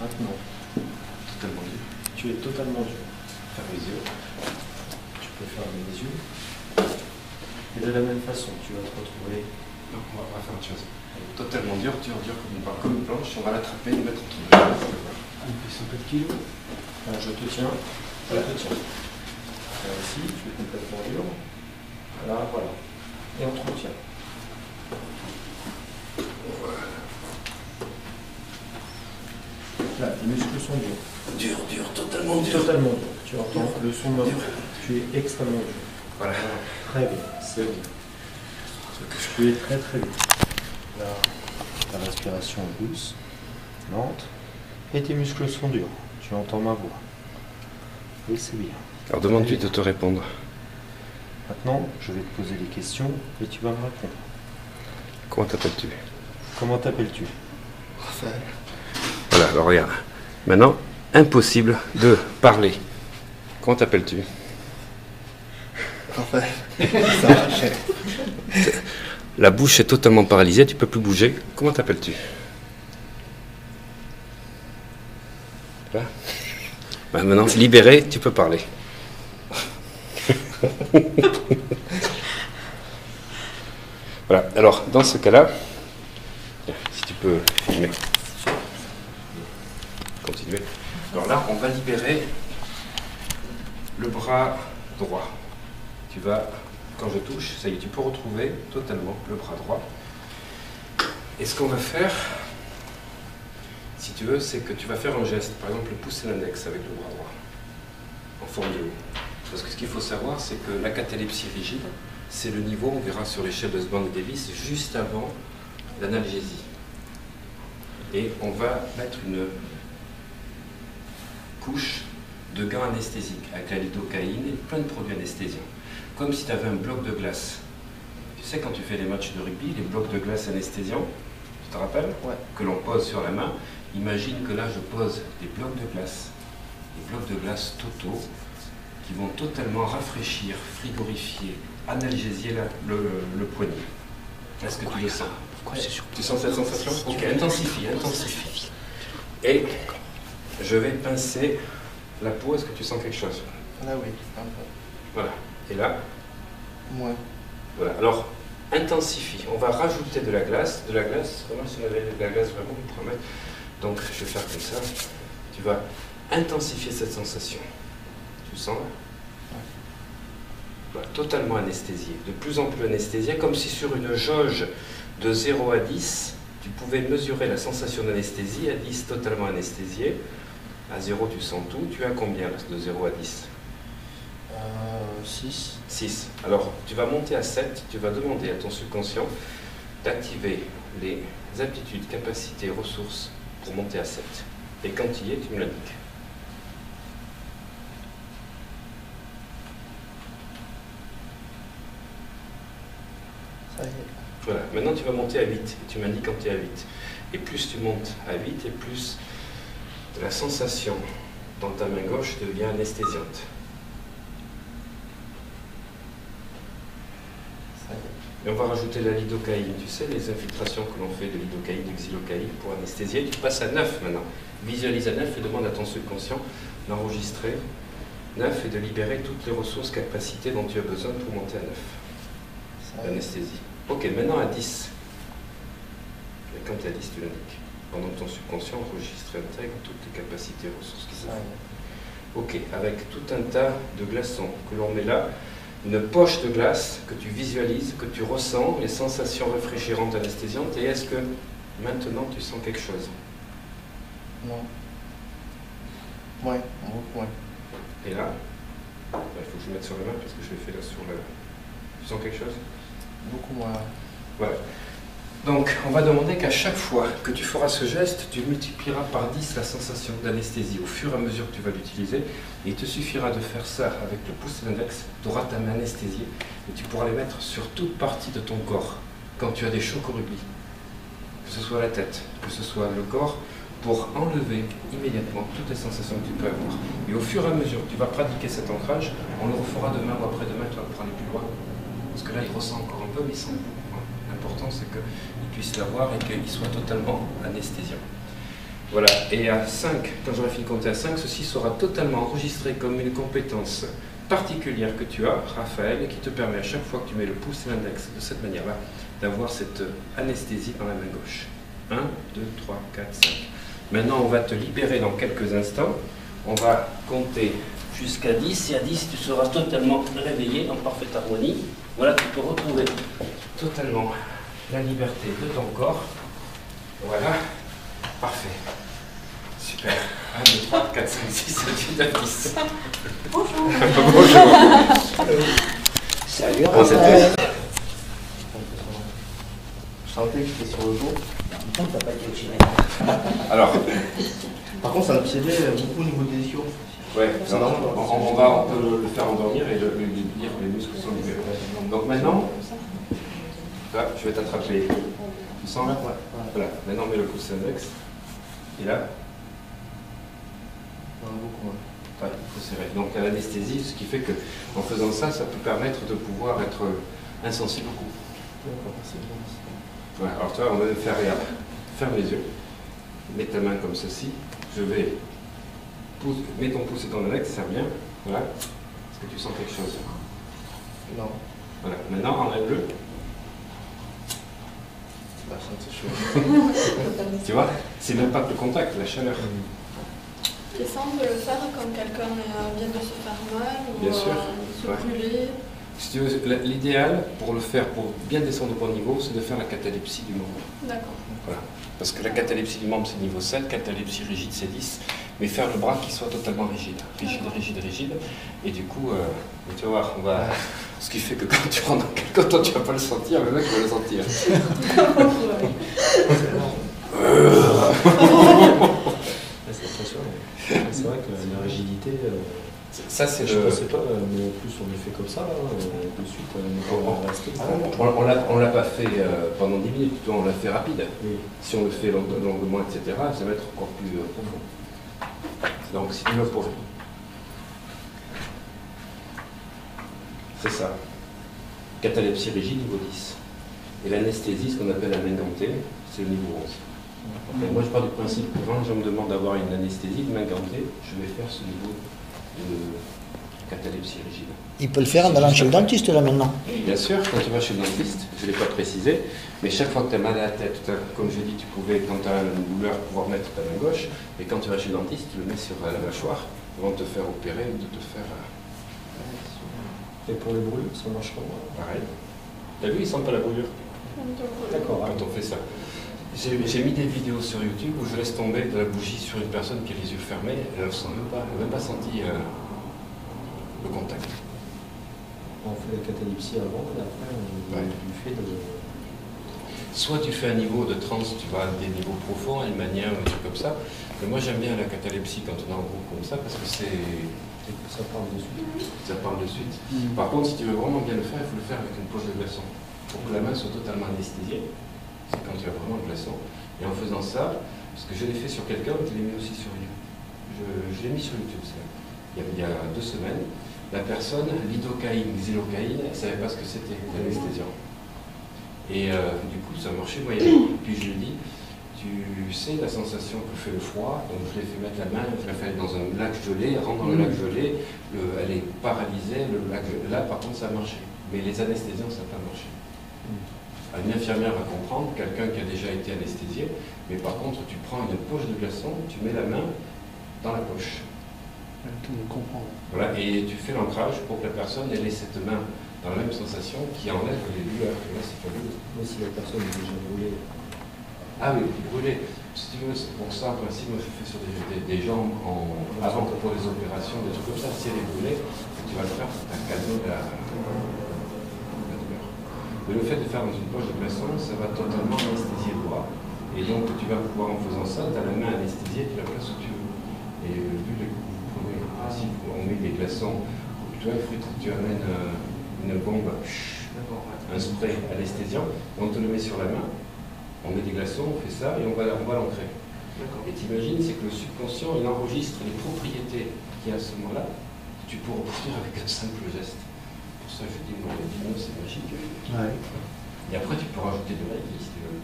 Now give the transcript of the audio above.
Maintenant, Totalement dur. tu es totalement dur. Ferme les yeux. Tu peux fermer les yeux. Et de la même façon, tu vas te retrouver. Non, on va faire autre chose. Totalement dur, comme une barre, comme une planche. On va l'attraper et le mettre entre deux. Il fait 104 kg. Je te tiens. Je te tiens. Ici, tu es complètement dur. Là, voilà. Et on te retient. Là, les muscles sont durs. Dur, totalement dur. Totalement dur. Tu entends le son de tu es extrêmement dur. Voilà. Très bien. C'est bien. Tu es très très bien. Là, ta respiration est douce, lente, et tes muscles sont durs. Tu entends ma voix. Et c'est bien. Alors demande-lui de te répondre. Maintenant, je vais te poser des questions et tu vas me répondre. Comment t'appelles-tu? Comment t'appelles-tu? Raphaël. Voilà, alors regarde. Maintenant, impossible de parler. Comment t'appelles-tu? Raphaël. Ça va, chef. La bouche est totalement paralysée, tu peux plus bouger. Comment t'appelles-tu? Voilà. Ben maintenant, libéré, tu peux parler. Voilà, alors dans ce cas-là, si tu peux filmer, continuer. Alors là, on va libérer le bras droit. Tu vas, quand je touche, ça y est, tu peux retrouver totalement le bras droit. Et ce qu'on va faire, si tu veux, c'est que tu vas faire un geste, par exemple le pouce et l'index avec le bras droit, en forme de O. Parce que ce qu'il faut savoir, c'est que la catalepsie rigide, c'est le niveau, on verra sur l'échelle de Sband et Davis, juste avant l'analgésie. Et on va mettre une couche de gants anesthésiques avec la lidocaïne et plein de produits anesthésiants. Comme si tu avais un bloc de glace. Tu sais, quand tu fais les matchs de rugby, les blocs de glace anesthésiants, tu te rappelles? Ouais. Que l'on pose sur la main. Imagine que là, je pose des blocs de glace. Des blocs de glace totaux qui vont totalement rafraîchir, frigorifier, analgésier le poignet. Est-ce que tu le sens? Tu sens cette sensation? Ok, intensifie. Et je vais pincer la peau. Est-ce que tu sens quelque chose? Là, oui, un peu. Voilà. Et là? Ouais. Voilà. Alors, intensifie. On va rajouter de la glace. Vraiment, si on avait de la glace, vraiment, on pourrait mettre. Donc, je vais faire comme ça. Tu vas intensifier cette sensation. Tu sens là? Voilà, totalement anesthésié. De plus en plus anesthésié, comme si sur une jauge de 0 à 10, tu pouvais mesurer la sensation d'anesthésie. À 10, totalement anesthésié. À 0, tu sens tout. Tu as combien là, de 0 à 10? 6. 6. Alors, tu vas monter à 7, tu vas demander à ton subconscient d'activer les aptitudes, capacités, ressources pour monter à 7. Et quand il y est, tu me l'indiques. Ça y est. Voilà, maintenant tu vas monter à 8, et tu m'indiques quand tu es à 8. Et plus tu montes à 8, et plus la sensation dans ta main gauche devient anesthésiante. Et on va rajouter la lidocaïne, tu sais, les infiltrations que l'on fait de lidocaïne, de xylocaïne pour anesthésier. Tu passes à 9 maintenant. Visualise à 9 et demande à ton subconscient d'enregistrer 9 et de libérer toutes les ressources, capacités dont tu as besoin pour monter à 9. L'anesthésie. Ok, maintenant à 10. Et quand tu es à 10, tu l'indiques. Pendant que ton subconscient enregistre et intègre toutes les capacités, ressources qui sont. Ok, avec tout un tas de glaçons que l'on met là. Une poche de glace que tu visualises, que tu ressens, les sensations rafraîchirantes, anesthésiantes. Et est-ce que maintenant tu sens quelque chose? Non. Ouais, beaucoup, ouais. Et là, il faut que je mette sur la main parce que je l'ai fait là sur la... Tu sens quelque chose? Beaucoup moins. Voilà. Donc, on va demander qu'à chaque fois que tu feras ce geste, tu multiplieras par 10 la sensation d'anesthésie au fur et à mesure que tu vas l'utiliser. Et il te suffira de faire ça avec le pouce et l'index. Tu auras ta main anesthésiée et tu pourras les mettre sur toute partie de ton corps quand tu as des chocs au rugby. Que ce soit la tête, que ce soit le corps, pour enlever immédiatement toutes les sensations que tu peux avoir. Et au fur et à mesure que tu vas pratiquer cet ancrage, on le refera demain ou après-demain, tu vas pour aller plus loin. Parce que là, il ressent encore un peu, mais il sent beaucoup. L'important, c'est qu'il puisse l'avoir et qu'il soit totalement anesthésiant. Voilà, et à 5, quand j'aurai fini de compter à 5, ceci sera totalement enregistré comme une compétence particulière que tu as, Raphaël, et qui te permet à chaque fois que tu mets le pouce et l'index de cette manière-là, d'avoir cette anesthésie dans la main gauche. 1, 2, 3, 4, 5. Maintenant, on va te libérer dans quelques instants. On va compter jusqu'à 10, et à 10, tu seras totalement réveillé, en parfaite harmonie. Voilà, tu peux retrouver totalement la liberté de ton corps. Voilà, parfait. Super. 1, 2, 3, 4, 5, 6, 7, 8, 9, 10. Bonjour. Bonjour. Salut, Bon, c'était- Je sentais que j'étais sur le dos. T'as pas été au Chili. Alors, Par contre, ça me piédait beaucoup au niveau des ischios. ouais, C'est normal. on peut le faire endormir et lui dire que les muscles sont libérés. Donc maintenant, là, je vais t'attraper. Tu sens là? Ouais. Voilà, maintenant on met le pouce index. Et là, Ouais, beaucoup, ouais. ouais, il faut serrer. Donc à l'anesthésie, ce qui fait que en faisant ça, ça peut permettre de pouvoir être insensible au coup. D'accord, c'est bon. Voilà, alors toi, on va le faire, regarde. Ferme les yeux. Mets ta main comme ceci. Je vais. Mets ton pouce et ton index, serre bien. Voilà. Est-ce que tu sens quelque chose? Non. Voilà. Maintenant, enlève-le. Bah, c'est chaud. Tu vois? C'est même pas que le contact, la chaleur. Et ça, on peut le faire quand quelqu'un vient de se faire mal ou Bien sûr. se Ouais. brûler. Si tu veux, l'idéal pour le faire, pour bien descendre au bon niveau, c'est de faire la catalepsie du membre. D'accord. Voilà. Parce que la catalepsie du membre, c'est niveau 7, catalepsie rigide, c'est 10. Mais faire le bras qui soit totalement rigide. Rigide, rigide, rigide. Et du coup, tu vas voir, on va... Ce qui fait que quand tu rentres dans quelqu'un, toi, tu vas pas le sentir, le mec va le sentir. C'est impressionnant. C'est vrai que la rigidité, Ça, c'est je le... ne pensais pas, mais en plus on le fait comme ça, là, de suite, on va rester. On l'a pas fait pendant 10 minutes, plutôt, on l'a fait rapide. Oui. Si on le fait longuement, etc., ça va être encore plus profond. Donc, si tu veux pour... C'est ça. Catalepsie rigide, niveau 10. Et l'anesthésie, ce qu'on appelle la main gantée, c'est le niveau 11. Et moi, je pars du principe que quand je me demande d'avoir une anesthésie de main gantée, je vais faire ce niveau de catalepsie rigide. Il peut le faire en allant chez le dentiste là maintenant. Bien sûr, quand tu vas chez le dentiste, je ne l'ai pas précisé, mais chaque fois que tu as mal à la tête, comme j'ai dit, tu pouvais, quand tu as une douleur, pouvoir mettre ta main gauche, et quand tu vas chez le dentiste, tu le mets sur la mâchoire avant de te faire opérer ou de te faire... Et pour les brûlures, ça marche comment? pareil. T'as vu, ils sentent pas la brûlure D'accord. quand on fait ça. J'ai mis des vidéos sur YouTube où je laisse tomber de la bougie sur une personne qui a les yeux fermés, elle n'a même pas senti le contact. On fait la catalepsie avant et après on Ouais. du fait de... Soit tu fais un niveau de transe, tu vas à des niveaux profonds, Hellmanien ou des trucs comme ça. Mais moi j'aime bien la catalepsie quand on est en groupe comme ça parce que Ça parle de suite. ça parle de suite. Par contre, si tu veux vraiment bien le faire, il faut le faire avec une poche de glaçon. Pour que la main soit totalement anesthésiée. C'est quand tu as vraiment le glaçon. Et en faisant ça, parce que je l'ai fait sur quelqu'un, je l'ai mis aussi sur YouTube. Je l'ai mis sur YouTube, ça. Il y a 2 semaines. La personne, lidocaïne, xylocaïne, elle ne savait pas ce que c'était, l'anesthésiant. Et du coup, ça marchait moyennement. Puis je lui ai dit, tu sais la sensation que fait le froid, donc je l'ai fait mettre la main, je l'ai fait aller dans un lac gelé, elle rentre dans le lac gelé, elle est paralysée, le lac gelé. Là par contre ça a marché. Mais les anesthésiants ça n'a pas marché. Une infirmière va comprendre, quelqu'un qui a déjà été anesthésié, mais par contre tu prends une poche de glaçon, tu mets la main dans la poche. Tout le monde comprend. Voilà, et tu fais l'ancrage pour que la personne ait cette main dans la même sensation qui enlève les douleurs. Là c'est fabuleux. Mais si la personne est déjà brûlée, Ah oui, brûler. Si tu veux, c'est pour ça, en principe, moi je fais sur des gens avant que pour les opérations, des trucs comme ça. Si elle est brûlée, tu vas le faire pour calmer la douleur. Mais le fait de faire dans une poche de glaçon, ça va totalement anesthésier le bras. Et donc tu vas pouvoir, en faisant ça, tu as la main anesthésiée, tu la places où tu veux. Et vu que vous prenez le principe, on met des glaçons, tu vois, tu amènes une bombe, un spray anesthésiant, on te le met sur la main. On met des glaçons, on fait ça et on va l'ancrer. Et t'imagines, c'est que le subconscient, il enregistre les propriétés qu'il y a à ce moment-là, que tu peux obtenir avec un simple geste. Pour ça, je dis, moi, c'est magique. ouais. Et après, tu peux rajouter de la vie, si tu veux.